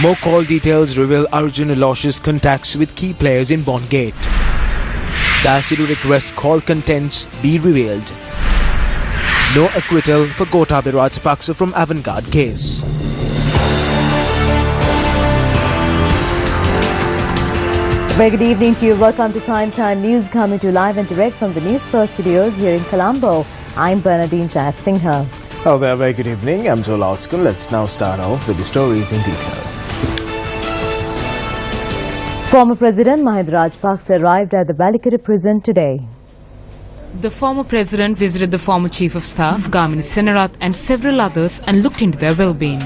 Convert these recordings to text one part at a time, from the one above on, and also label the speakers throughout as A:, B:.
A: More call details reveal Arjun Alosh's contacts with key players in Bondgate. The Asidu request call contents be revealed. No acquittal for Gotabaya Rajapaksa from Avantgarde case.
B: Very good evening to you. Welcome to Primetime News, coming to you live and direct from the Newsfirst studios here in Colombo. I'm Bernadine Jayat Singha.
A: Oh, very good evening. I'm Joel Outskun. Let's now start off with the stories in detail.
B: Former President Mahinda Rajapaksa arrived at the Balikara prison today.
C: The former president visited the former chief of staff, Gamini Senarath, and several others and looked into their well-being.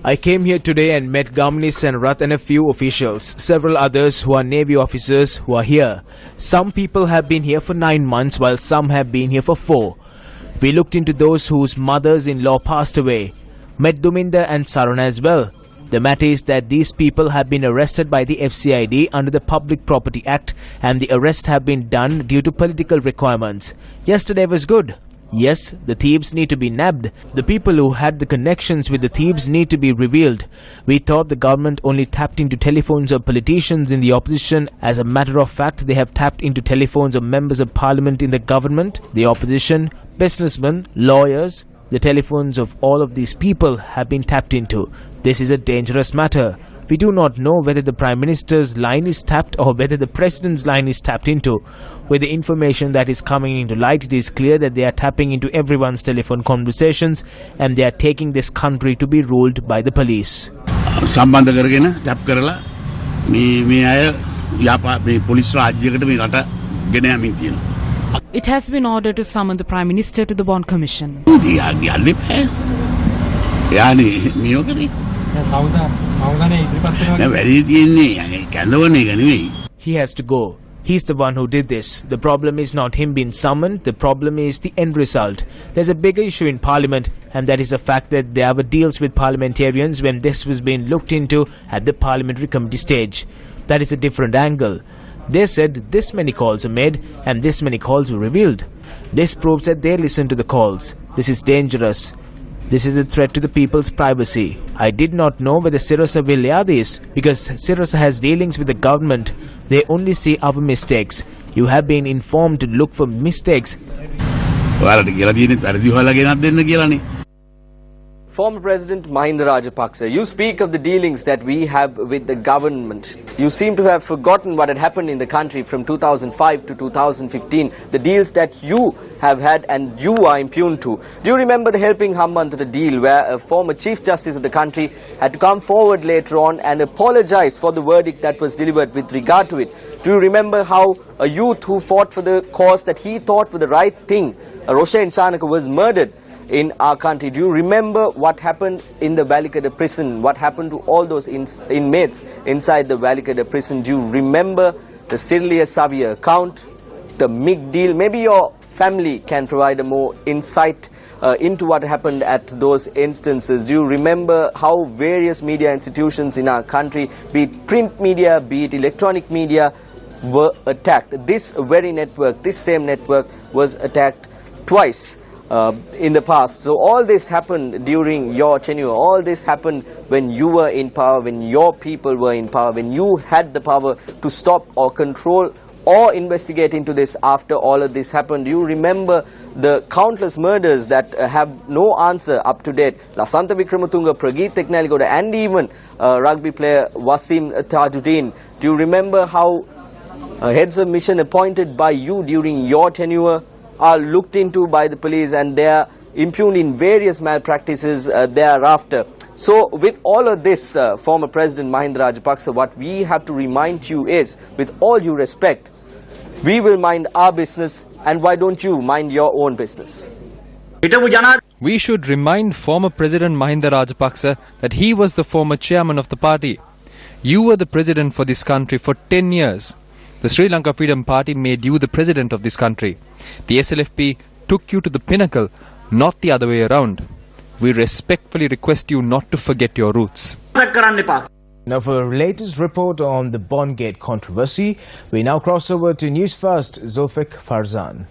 A: I came here today and met Gamini Senarath and a few officials, several others who are Navy officers who are here. Some people have been here for 9 months while some have been here for 4. We looked into those whose mothers-in-law passed away. Met Duminda and Sarana as well. The matter is that these people have been arrested by the FCID under the Public Property Act, and the arrest have been done due to political requirements. Yesterday was good. Yes, the thieves need to be nabbed. The people who had the connections with the thieves need to be revealed. We thought the government only tapped into telephones of politicians in the opposition. As a matter of fact, they have tapped into telephones of members of parliament in the government, the opposition, businessmen, lawyers. The telephones of all of these people have been tapped into. This is a dangerous matter. We do not know whether the Prime Minister's line is tapped or whether the President's line is tapped into. With the information that is coming into light, it is clear that they are tapping into everyone's telephone conversations and they are taking this country to be ruled by the police.
D: සම්බන්ධ කරගෙන tap කරලා මේ අය මේ police රාජ්‍යයකට මේ රට ගෙන යමින් තියෙනවා.
C: It has been ordered to summon the Prime Minister to the Bond Commission.
A: He has to go. He's the one who did this. The problem is not him being summoned. The problem is the end result. There's a bigger issue in Parliament, and that is the fact that there were deals with parliamentarians when this was being looked into at the Parliamentary Committee stage. That is a different angle. They said this many calls are made and this many calls were revealed. This proves that they listen to the calls. This is dangerous. This is a threat to the people's privacy. I did not know whether Sirasa will air this because Sirasa has dealings with the government. They only see our mistakes. You have been informed to look for mistakes.
E: Former President Mahinda Rajapaksa, you speak of the dealings that we have with the government. You seem to have forgotten what had happened in the country from 2005 to 2015, the deals that you have had and you are impugned to. Do you remember the helping Hambantota deal where a former Chief Justice of the country had to come forward later on and apologize for the verdict that was delivered with regard to it? Do you remember how a youth who fought for the cause that he thought was the right thing, Roshan Chanaka, was murdered in our country? Do you remember what happened in the Balikara prison? What happened to all those inmates inside the Balikara prison? Do you remember the Sirliya Savia account, the MIG deal? Maybe your family can provide a more insight into what happened at those instances. Do you remember how various media institutions in our country, be it print media, be it electronic media, were attacked? This very network, this same network was attacked twice in the past. So all this happened during your tenure. All this happened when you were in power, when your people were in power, when you had the power to stop or control or investigate into this after all of this happened. Do you remember the countless murders that have no answer up to date? Lasantha Wickramatunga, Prageet Teknaligoda, and even rugby player Wasim Tajuddin. Do you remember how heads of mission appointed by you during your tenure are looked into by the police and they are impugned in various malpractices thereafter? So with all of this, former President Mahinda Rajapaksa, what we have to remind you is, with all due respect, we will mind our business, and why don't you mind your own business?
F: We should remind former President Mahinda Rajapaksa that he was the former chairman of the party. You were the president for this country for 10 years. The Sri Lanka Freedom Party made you the president of this country. The SLFP took you to the pinnacle, not the other way around. We respectfully request you not to forget your roots.
A: Now for our latest report on the Bondgate controversy, we now cross over to News First, Zulfiq Farzan.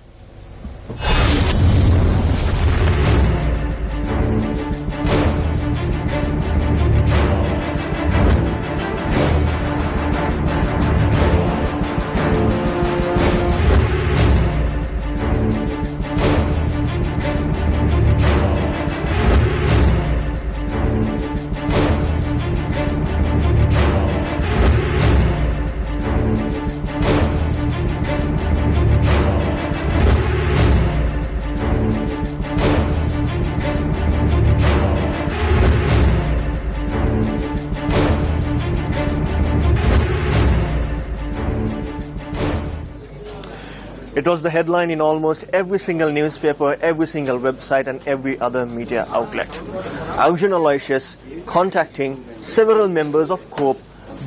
G: It was the headline in almost every single newspaper, every single website and every other media outlet. Augen Aloysius contacting several members of COPE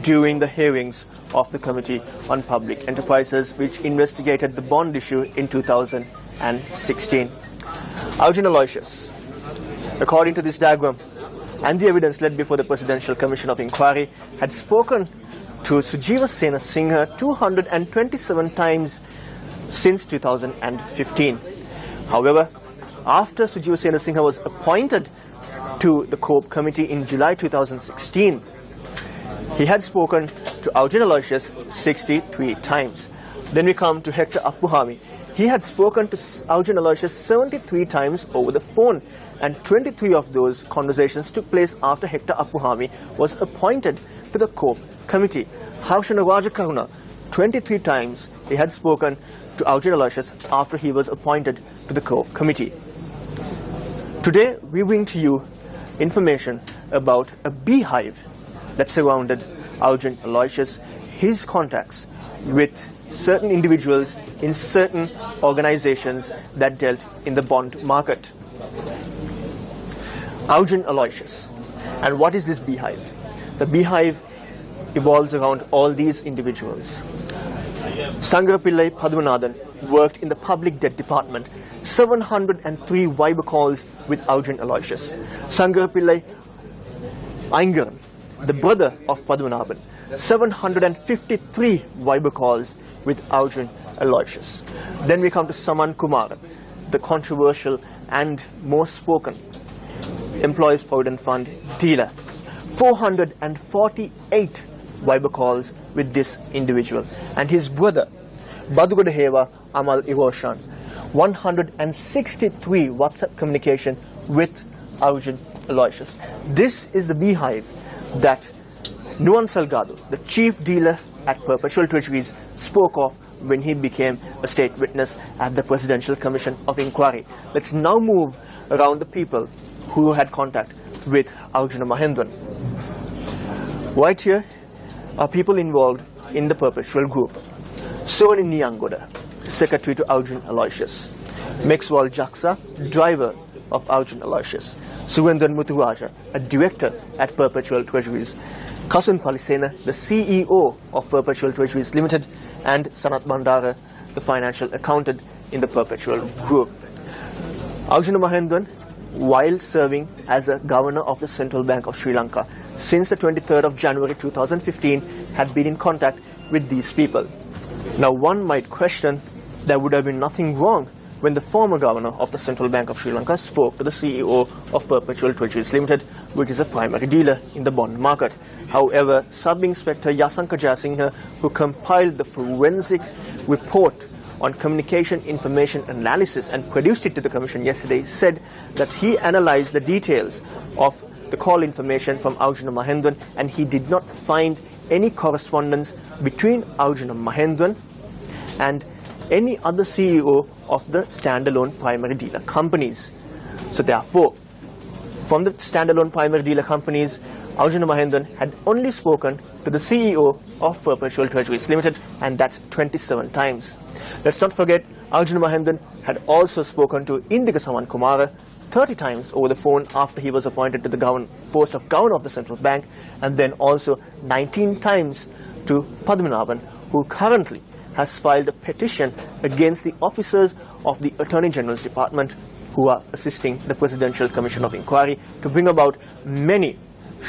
G: during the hearings of the Committee on Public Enterprises, which investigated the bond issue in 2016. Augen Aloysius, according to this diagram and the evidence led before the Presidential Commission of Inquiry, had spoken to Sujiva Sena Singha 227 times since 2015. However, after Sujiva Sena Singha was appointed to the COPE committee in July 2016, he had spoken to Augen Aloysius 63 times. Then we come to Hector Appuhami. He had spoken to Augen Aloysius 73 times over the phone, and 23 of those conversations took place after Hector Appuhami was appointed to the COPE committee. Harshana Rajakaruna, 23 times he had spoken to Augen Aloysius after he was appointed to the COPE committee. Today we bring to you information about a beehive that surrounded Augen Aloysius, his contacts with certain individuals in certain organizations that dealt in the bond market. Augen Aloysius. And what is this beehive? The beehive evolves around all these individuals. Sangarapillai Padmanathan worked in the public debt department. 703 Viber calls with Augen Aloysius. Sangarapillai Aingaran, the brother of Padmanathan, 753 Viber calls with Augen Aloysius. Then we come to Saman Kumaran, the controversial and most spoken Employees Provident Fund dealer. 448 Viber calls with this individual. And his brother, Badugoda Heva Amal Iroshan, 163 WhatsApp communication with Augen Aloysius. This is the beehive that Nuan Salgado, the chief dealer at Perpetual Treasuries, spoke of when he became a state witness at the Presidential Commission of Inquiry. Let's now move around the people who had contact with Augen Mahendran. Right here are people involved in the Perpetual Group. Soni Niangoda, secretary to Augen Aloysius. Maxwell Jaksa, driver of Augen Aloysius. Surendran Muthuraja, a director at Perpetual Treasuries. Kasun Palisena, the CEO of Perpetual Treasuries Limited. And Sanat Bandara, the financial accountant in the Perpetual Group. Augen Mahendran, while serving as a governor of the Central Bank of Sri Lanka since the 23rd of January 2015, had been in contact with these people. Now one might question there would have been nothing wrong when the former governor of the Central Bank of Sri Lanka spoke to the CEO of Perpetual Treasuries Limited, which is a primary dealer in the bond market. However, Sub-Inspector Yasanka Jayasinghe, who compiled the forensic report on communication information analysis and produced it to the Commission yesterday, said that he analyzed the details of the call information from Augen Mahendran and he did not find any correspondence between Augen Mahendran and any other CEO of the standalone primary dealer companies. So therefore, from the standalone primary dealer companies, Augen Mahendran had only spoken to the CEO of Perpetual Treasuries Limited, and that's 27 times. Let's not forget, Augen Mahendran had also spoken to Indika Saman Kumara 30 times over the phone after he was appointed to the post of governor of the central bank, and then also 19 times to Padmanathan, who currently has filed a petition against the officers of the Attorney General's Department who are assisting the Presidential Commission of Inquiry to bring about many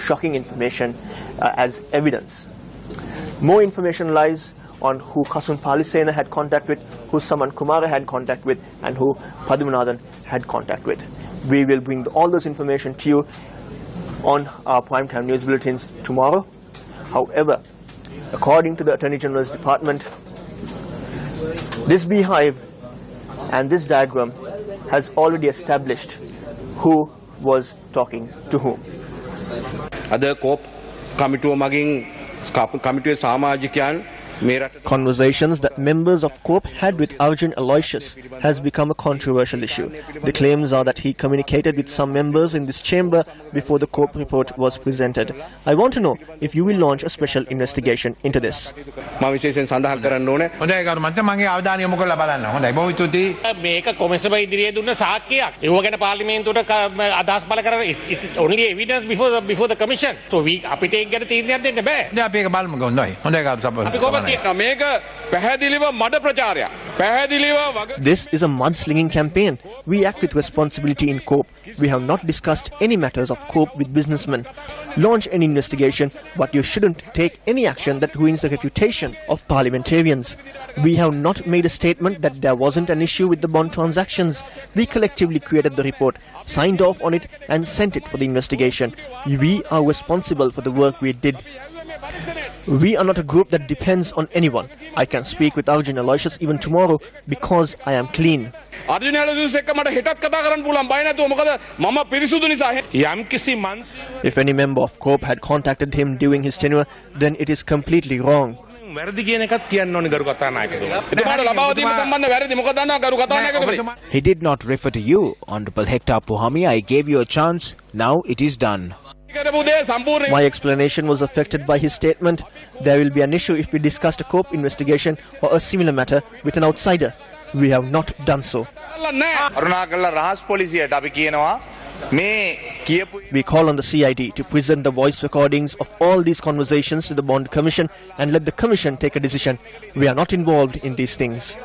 G: shocking information as evidence. More information lies on who Kasun Palisena had contact with, who Saman Kumara had contact with, and who Padumanathan had contact with. We will bring all those information to you on our primetime news bulletins tomorrow. However, according to the Attorney General's Department, this beehive and this diagram has already established who was talking to whom.
H: Other COP committee maging committee සමාජිකයන්
G: Conversations that members of COP had with Arjun Aloysius has become a controversial issue. The claims are that he communicated with some members in this chamber before the COP report was presented. I want to know if you will launch a special investigation into this.
H: මම විශේෂයෙන් සඳහන් කරන්න ඕනේ.
I: හොඳයි ගරු මන්ත්‍රී මගේ අවධානය යොමු කරලා බලන්න. හොඳයි බොහොම ස්තුතියි.
J: මේක කොමසම ඉදිරියේ දුන්න සාක්ෂියක්. ඒව ගැන පාර්ලිමේන්තුවට අදහස් පළ කරන is it only evidence before the commission. So we අපිට ඒක ගැන තීරණයක් දෙන්න බෑ.
I: දැන් අපි ඒක බලමු හොඳයි. හොඳයි ගරු සභාපති.
J: අපි කොහොමද
H: මේක පැහැදිලිව මඩ ප්‍රචාරයක්. පැහැදිලිව
G: This is a mudslinging campaign. We act with responsibility in COP. We have not discussed any matters of COP with businessmen. Launch an investigation, but you shouldn't take any action that ruins the reputation of parliamentarians. We have not made a statement that there wasn't an issue with the bond transactions. We collectively created the report, signed off on it, and sent it for the investigation. We are responsible for the work we did. We are not a group that depends on anyone. I can speak with Arjun Aloysius even tomorrow because I am clean.
H: Arjuna ඇලදුස් එක්ක මට හෙටත් කතා කරන්න පුළුවන් බය නැතුව මොකද මම පිරිසුදු නිසා
J: යම්කිසි
G: If any member of COP had contacted him during his tenure, then it is completely wrong.
J: වැරදි කියන එකත් කියන්න ඕනේ ගරු කතානායකතුමා.
H: එතුමාට ලබා දීම සම්බන්ධ වැරදි මොකද දන්නවා ගරු කතානායකතුමනි.
A: He did not refer to you, Honorable Hector Pohami. I gave you a chance. Now it is done.
G: My explanation was affected by his statement. There will be an issue if we discussed a COP investigation or a similar matter with an outsider. We have not done so. We call on the CID to present the voice recordings of all these conversations to the Bond Commission and let the Commission take a decision. We are not involved in these things.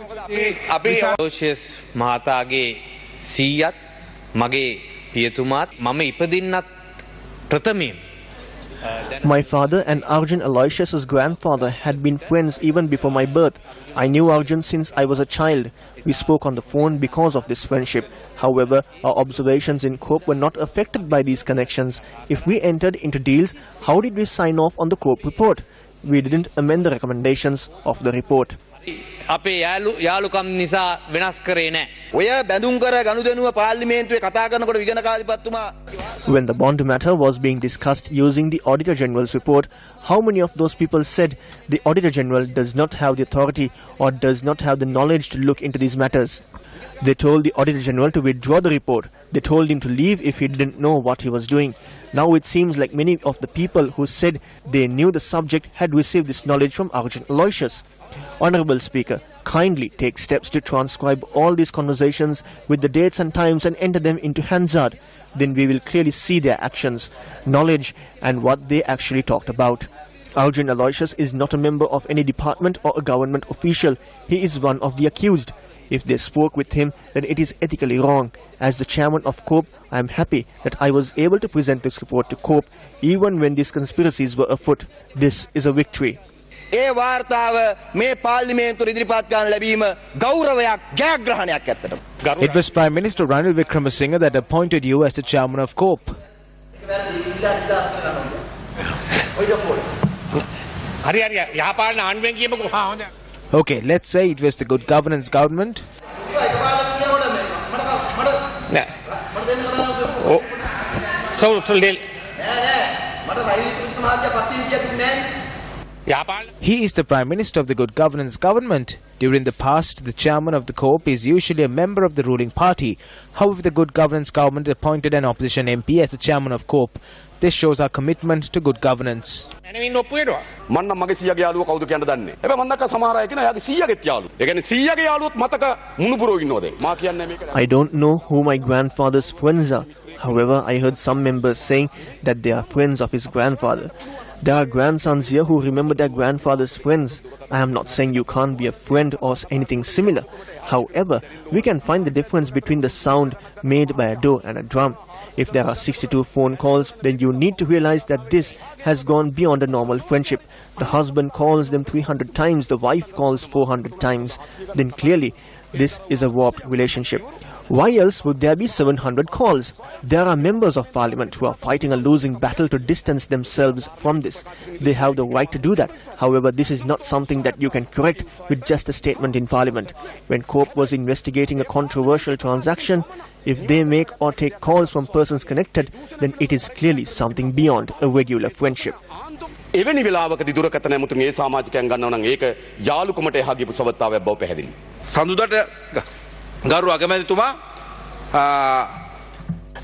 G: My father and Arjun Aloysius' grandfather had been friends even before my birth. I knew Arjun since I was a child. We spoke on the phone because of this friendship. However, our observations in COP were not affected by these connections. If we entered into deals, how did we sign off on the COP report? We didn't amend the recommendations of the report.
J: අපේ යාළුකම් නිසා වෙනස් කරේ නැහැ.
H: ඔය බැඳුම් කර ගනුදෙනුව පාර්ලිමේන්තුවේ කතා කරනකොට විජන කාලිපත්තුමා
G: When the bond matter was being discussed using the Auditor General's report, how many of those people said the Auditor General does not have the authority or does not have the knowledge to look into these matters? They told the Auditor General to withdraw the report. They told him to leave if he didn't know what he was doing. Now it seems like many of the people who said they knew the subject had received this knowledge from Arjun Aloysius. Honorable Speaker, kindly take steps to transcribe all these conversations with the dates and times and enter them into Hansard. Then we will clearly see their actions, knowledge and what they actually talked about. Arjun Aloysius is not a member of any department or a government official. He is one of the accused. If they spoke with him, then it is ethically wrong. As the chairman of COP, I am happy that I was able to present this report to COP even when these conspiracies were afoot. This is a victory.
H: ඒ වාර්තාව මේ පාර්ලිමේන්තුව ඉදිරිපත් කරන ලැබීම ගෞරවයක් ජයග්‍රහණයක් ඇත්තටම.
A: It was Prime Minister Ranil Wickremesinghe that appointed you as the chairman of COP.
J: හරි හරි යහපාලන ආණ්ඩුවෙන් කියමුකෝ.
I: හොඳයි.
A: Okay, let's say it was the good governance government.
J: නෑ. ඔව්. සෝ දෙල්.
A: He is the Prime Minister of the Good Governance government. During the past, the chairman of the COP is usually a member of the ruling party. However, the Good Governance government appointed an opposition MP as the chairman of COP. This shows our commitment to good governance.
J: මැනවින් ඔප්පු වෙනවා.
H: මන්න මගේ 100ගේ යාළුවා කවුද කියන්න දන්නේ. හැබැයි මම දැක්ක සමහර අය කියන එයාගේ 100ගෙත් යාළුවෝ. ඒ කියන්නේ 100ගේ යාළුවොත් මතක මුණුපුරෝ ඉන්නවද? මා කියන්නේ මේක.
G: I don't know who my grandfather's friends are. However, I heard some members saying that they are friends of his grandfather. There are grandsons here who remember their grandfather's friends. I am not saying you can't be a friend or anything similar. However, we can find the difference between the sound made by a door and a drum. If there are 62 phone calls, then you need to realize that this has gone beyond a normal friendship. The husband calls them 300 times, the wife calls 400 times. Then clearly, this is a warped relationship. Why else would there be 700 calls? There are members of parliament who are fighting a losing battle to distance themselves from this. They have the right to do that. However, this is not something that you can correct with just a statement in parliament. When COPE was investigating a controversial transaction, if they make or take calls from persons connected, then it is clearly something beyond a regular friendship.
H: එවැනි වෙලාවකදී දුරකථන ඇමතුම් ඒ සමාජිකයන් ගන්නවා නම් ඒක යාළුකමට එහා ගියපු සවත්තාවයක් බව පැහැදිලි.
I: සඳුදාට ගරු අගමැතිතුමා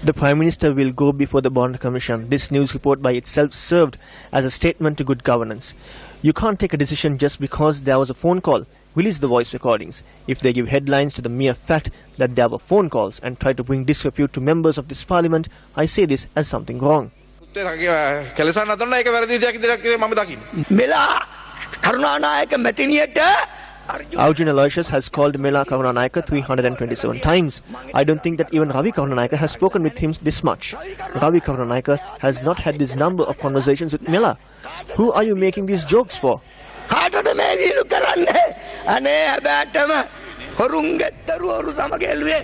G: The Prime Minister will go before the Bond Commission. This news report by itself served as a statement to good governance. You can't take a decision just because there was a phone call. Release the voice recordings. If they give headlines to the mere fact that there were phone calls and try to bring disrepute to members of this parliament, I say this as something wrong.
I: කෙලසන්න හදන්න ඒක වැරදි විදියක් විදිහට මම දකින්නේ.
K: මෙලා Karunanayake මැතිණියට
G: Arjun Aloysius has called Mela Karunanayaka 327 times. I don't think that even Ravi Karunanayaka has spoken with him this much. Ravi Karunanayaka has not had this number of conversations with Mela. Who are you making these jokes for?
K: කාටද මේ විලු කරන්නේ? අනේ හැබැටම හොරුන්ගෙත්තරු හොරු සමග එළුවේ.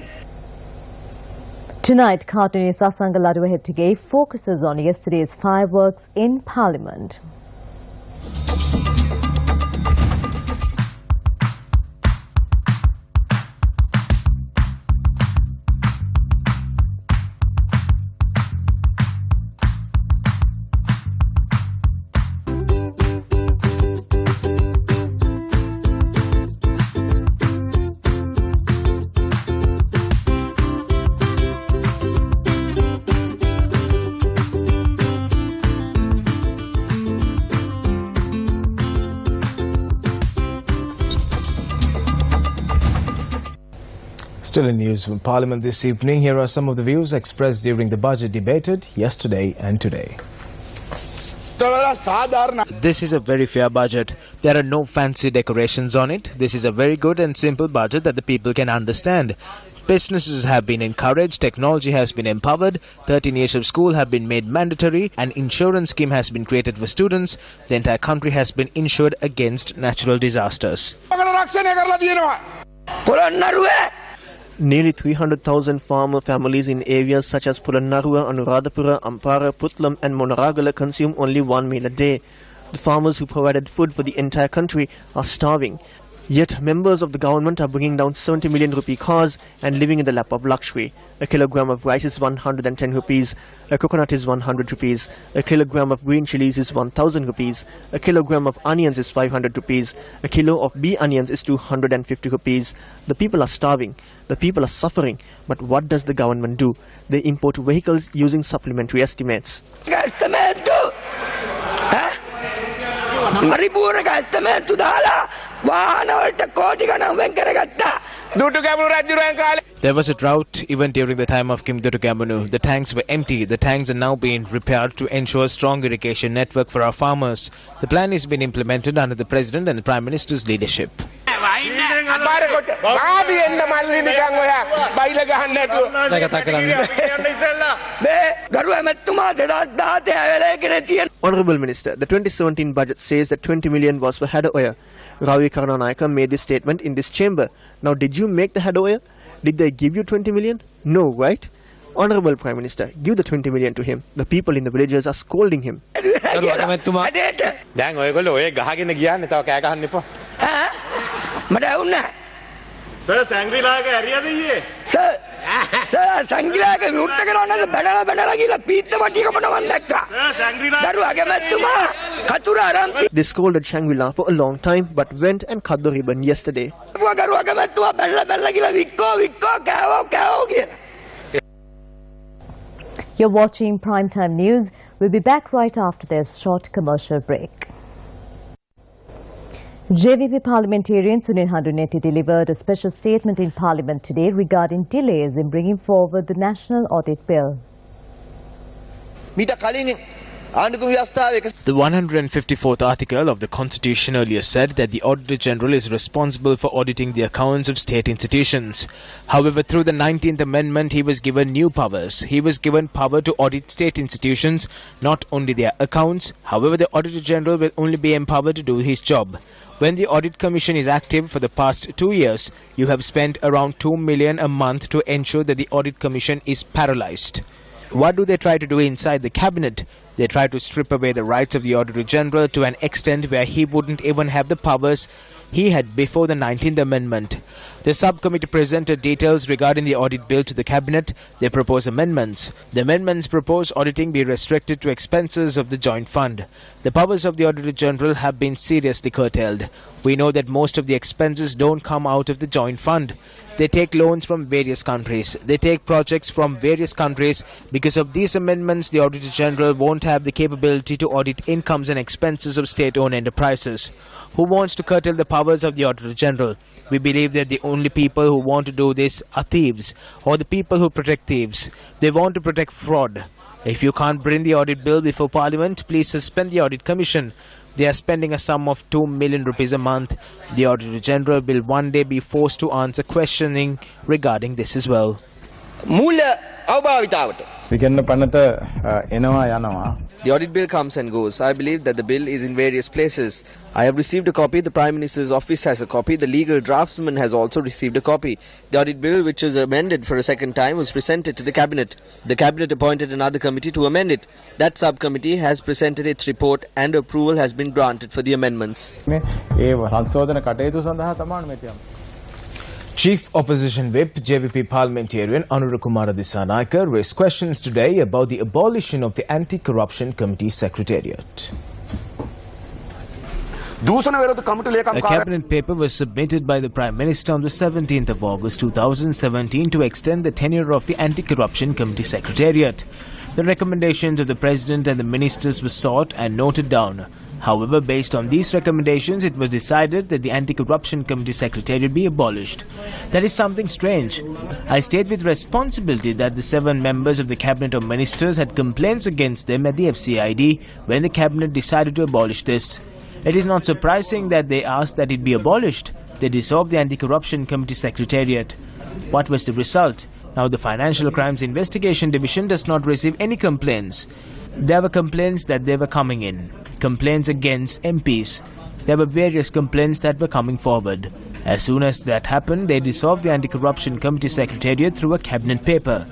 B: Tonight, cartoonist Asanga Laduwahettige focuses on yesterday's fireworks in Parliament.
A: Still in news from Parliament this evening, here are some of the views expressed during the budget debated yesterday and today. This is a very fair budget. There are no fancy decorations on it. This is a very good and simple budget that the people can understand. Businesses have been encouraged, technology has been empowered, 13 years of school have been made mandatory, an insurance scheme has been created for students. The entire country has been insured against natural disasters.
G: Nearly 300,000 farmer families in areas such as Pulannaruwa, Anuradhapura, Ampara, Putlam and Monaragala consume only 1 meal a day. The farmers who provided food for the entire country are starving. Yet members of the government are bringing down 70 million rupee cars and living in the lap of luxury. A kilogram of rice is 110 rupees, a coconut is 100 rupees, a kilogram of green chilies is 1000 rupees, a kilogram of onions is 500 rupees, a kilo of bee onions is 250 rupees. The people are starving, the people are suffering, but what does the government do? They import vehicles using supplementary estimates.
A: There was a drought even during the time of Kim Dutukamunu. The tanks were empty. The tanks are now being repaired to ensure a strong irrigation network for our farmers. The plan is being implemented under the President and the Prime Minister's leadership.
G: Honourable Minister, the 2017 budget says that 20 million was for head oil. Ravi Karunanayaka made this statement in this chamber. Now, did you make the head oil? Did they give you 20 million? No, right? Honourable Prime Minister, give the 20 million to him. The people in the villages are scolding him.
K: Sir, Sangri-Laga area the Sir, Sangri-Laga විවෘත කරනවා නේද බඩලා බඩලා ගිහලා පීත්ත වටියක පොඩවන් දැක්කා. දරුවා අගමැතිතුමා කතුර ආරම්භ.
G: They scolded Shangri-La for a long time but went and cut the ribbon yesterday.
K: දරුවා අගමැතිතුමා බඩලා බඩලා ගිහලා වික්කෝ කෑවෝ කියලා.
B: You're watching Primetime News. We'll be back right after this short commercial break. JVP parliamentarian Sunil Handunetti delivered a special statement in Parliament today regarding delays in bringing forward the National Audit Bill.
K: මීට කලින් ආණ්ඩුක්‍රම ව්‍යවස්ථාවේ
A: The 154th article of the Constitution earlier said that the Auditor General is responsible for auditing the accounts of state institutions. However, through the 19th Amendment, he was given new powers. He was given power to audit state institutions, not only their accounts. However, the Auditor General will only be empowered to do his job. When the Audit Commission is active for the past 2 years, you have spent around 2 million a month to ensure that the Audit Commission is paralyzed. What do they try to do inside the cabinet? They try to strip away the rights of the Auditor General to an extent where he wouldn't even have the powers he had before the 19th Amendment. The subcommittee presented details regarding the audit bill to the cabinet. They propose amendments. The amendments propose auditing be restricted to expenses of the joint fund. The powers of the Auditor General have been seriously curtailed. We know that most of the expenses don't come out of the joint fund. They take loans from various countries. They take projects from various countries. Because of these amendments, the Auditor General won't have the capability to audit incomes and expenses of state-owned enterprises. Who wants to curtail the powers of the Auditor General? We believe that the only people who want to do this are thieves, or the people who protect thieves. They want to protect fraud. If you can't bring the audit bill before Parliament, please suspend the Audit Commission. They are spending a sum of 2 million rupees a month. The Auditor General will one day be forced to answer questioning regarding this as well.
E: The audit bill comes and goes. I believe that the bill is in various places. I have received a copy. The Prime Minister's office has a copy. The legal draftsman has also received a copy. The audit bill, which was amended for a second time, was presented to the cabinet. The cabinet appointed another committee to amend it. That subcommittee has presented its report and approval has been granted for the amendments.
A: Chief Opposition Whip, JVP parliamentarian Anura Kumara Dissanayake raised questions today about the abolition of the Anti-Corruption Committee Secretariat. A cabinet paper was submitted by the Prime Minister on the 17th of August 2017 to extend the tenure of the Anti-Corruption Committee Secretariat. The recommendations of the President and the Ministers were sought and noted down. However, based on these recommendations, it was decided that the Anti-Corruption Committee Secretariat be abolished. That is something strange. I state with responsibility that the 7 members of the Cabinet of Ministers had complaints against them at the FCID when the Cabinet decided to abolish this. It is not surprising that they asked that it be abolished. They dissolved the Anti-Corruption Committee Secretariat. What was the result? Now the Financial Crimes Investigation Division does not receive any complaints. There were complaints that they were coming in. Complaints against MPs. There were various complaints that were coming forward. As soon as that happened, they dissolved the Anti-Corruption Committee Secretariat through a cabinet paper.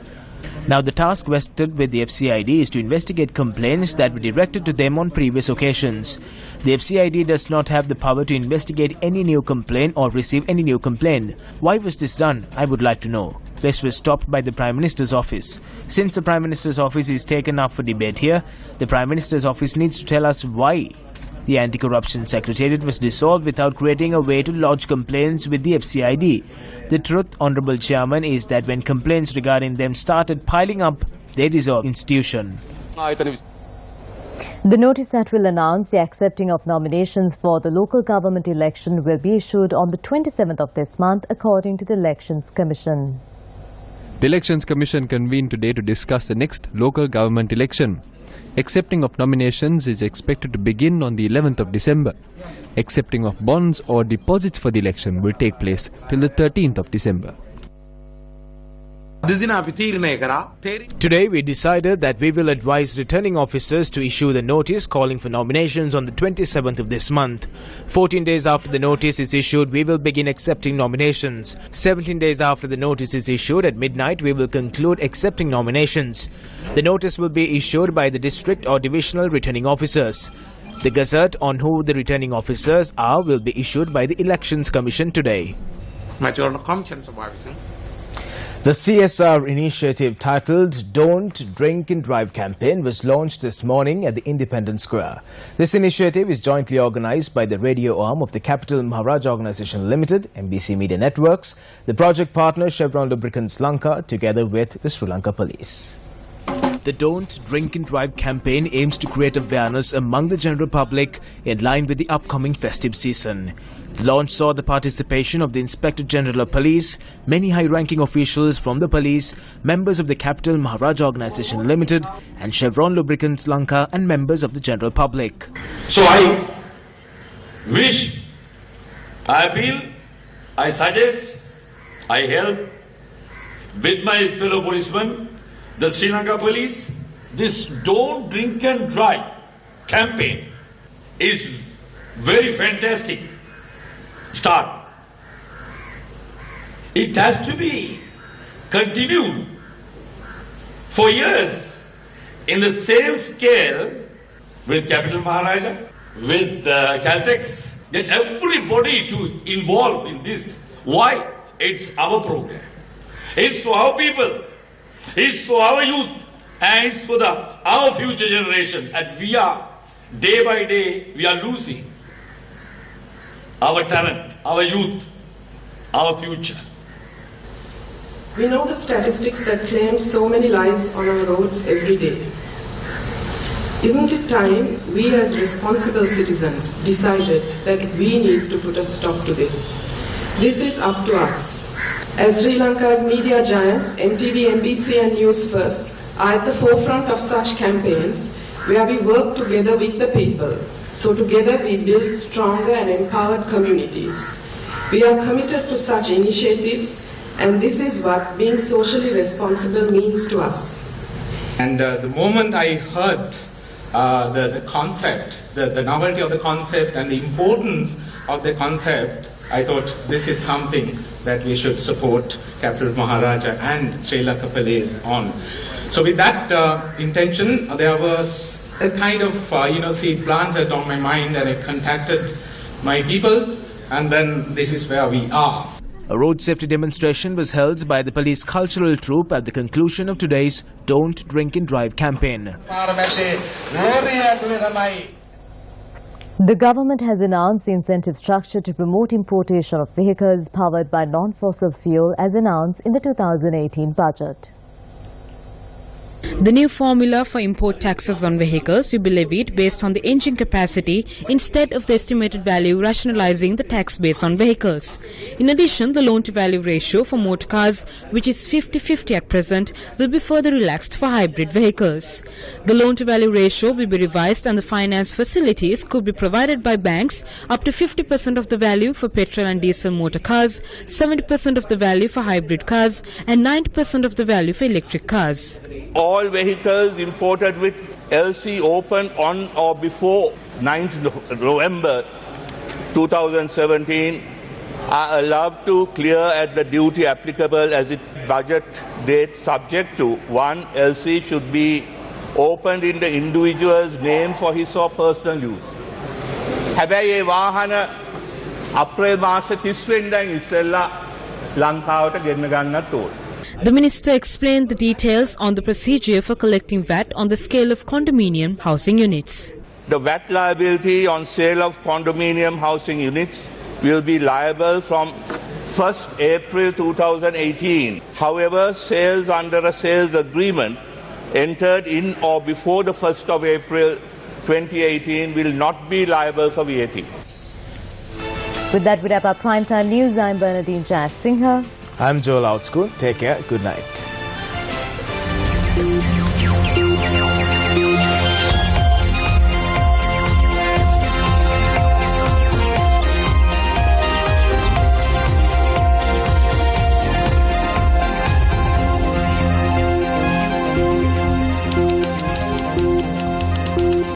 A: Now the task vested with the FCID is to investigate complaints that were directed to them on previous occasions. The FCID does not have the power to investigate any new complaint or receive any new complaint. Why was this done? I would like to know. This was stopped by the Prime Minister's office. Since the Prime Minister's office is taken up for debate here, the Prime Minister's office needs to tell us why the Anti-Corruption Secretariat was dissolved without creating a way to lodge complaints with the FCID. The truth, Honourable Chairman, is that when complaints regarding them started piling up, they dissolved the institution.
B: The notice that will announce the accepting of nominations for the local government election will be issued on the 27th of this month, according to the Elections Commission.
F: The Elections Commission convened today to discuss the next local government election. Accepting of nominations is expected to begin on the 11th of December. Accepting of bonds or deposits for the election will take place till the 13th of December.
A: Today we decided that we will advise returning officers to issue the notice calling for nominations on the 27th of this month. 14 days after the notice is issued, we will begin accepting nominations. 17 days after the notice is issued, at midnight, we will conclude accepting nominations. The notice will be issued by the district or divisional returning officers. The gazette on who the returning officers are will be issued by the Elections Commission today. The CSR initiative titled Don't Drink and Drive campaign was launched this morning at the Independence Square. This initiative is jointly organized by the radio arm of the Capital Maharaj Organization Limited, MBC Media Networks, the project partner Chevron Lubricants Lanka, together with the Sri Lanka Police. The Don't Drink and Drive campaign aims to create awareness among the general public in line with the upcoming festive season. The launch saw the participation of the Inspector General of Police, many high-ranking officials from the police, members of the Capital Maharaja Organisation Limited and Chevron Lubricants Lanka and members of the general public.
L: So I wish, I appeal, I suggest, I help with my fellow policemen, the Sri Lanka police. This Don't Drink and Drive campaign is very fantastic start. It has to be continued for years in the same scale with Capital Maharaja, with Caltex. Get everybody to involve in this. Why? It's our program. It's for our people. It's for our youth. And it's for our future generation. And we are, day by day, we are losing our talent, our youth, our future.
M: We know the statistics that claim so many lives on our roads every day. Isn't it time we as responsible citizens decided that we need to put a stop to this? This is up to us. As Sri Lanka's media giants, NTV, NBC and Newsfirst are at the forefront of such campaigns where we work together with the people. So together we build stronger and empowered communities. We are committed to such initiatives, and this is what being socially responsible means to us.
N: And the moment I heard the concept, the novelty of the concept and the importance of the concept, I thought this is something that we should support Capital Maharaja and Sri Lanka Police on. So with that intention, there was a kind of seed planted on my mind, and I contacted my people, and then this is where we are.
A: A road safety demonstration was held by the police cultural troupe at the conclusion of today's Don't Drink and Drive campaign.
B: The government has announced the incentive structure to promote importation of vehicles powered by non-fossil fuel as announced in the 2018 budget.
C: The new formula for import taxes on vehicles will be levied based on the engine capacity instead of the estimated value, rationalizing the tax base on vehicles. In addition, the loan-to-value ratio for motor cars, which is 50-50 at present, will be further relaxed for hybrid vehicles. The loan-to-value ratio will be revised and the finance facilities could be provided by banks up to 50% of the value for petrol and diesel motor cars, 70% of the value for hybrid cars and 90% of the value for electric cars.
O: All vehicles imported with LC open on or before 9th November 2017 are allowed to clear at the duty applicable as its budget date, subject to 1. LC should be opened in the individual's name for his or personal use. හැබැයි ඒ වාහන අප්‍රේල් මාස 30 වෙනිදා ඉස්සෙල්ලා ලංකාවට ගෙන්න ගන්නත් ඕන.
C: The minister explained the details on the procedure for collecting VAT on the scale of condominium housing units.
O: The VAT liability on sale of condominium housing units will be liable from 1st April 2018. However, sales under a sales agreement entered in or before the 1st of April 2018 will not be liable for VAT.
B: With that, we wrap up Primetime News. I'm Bernadine Jack Singha.
A: I'm Joel Outschool. Take care. Good night.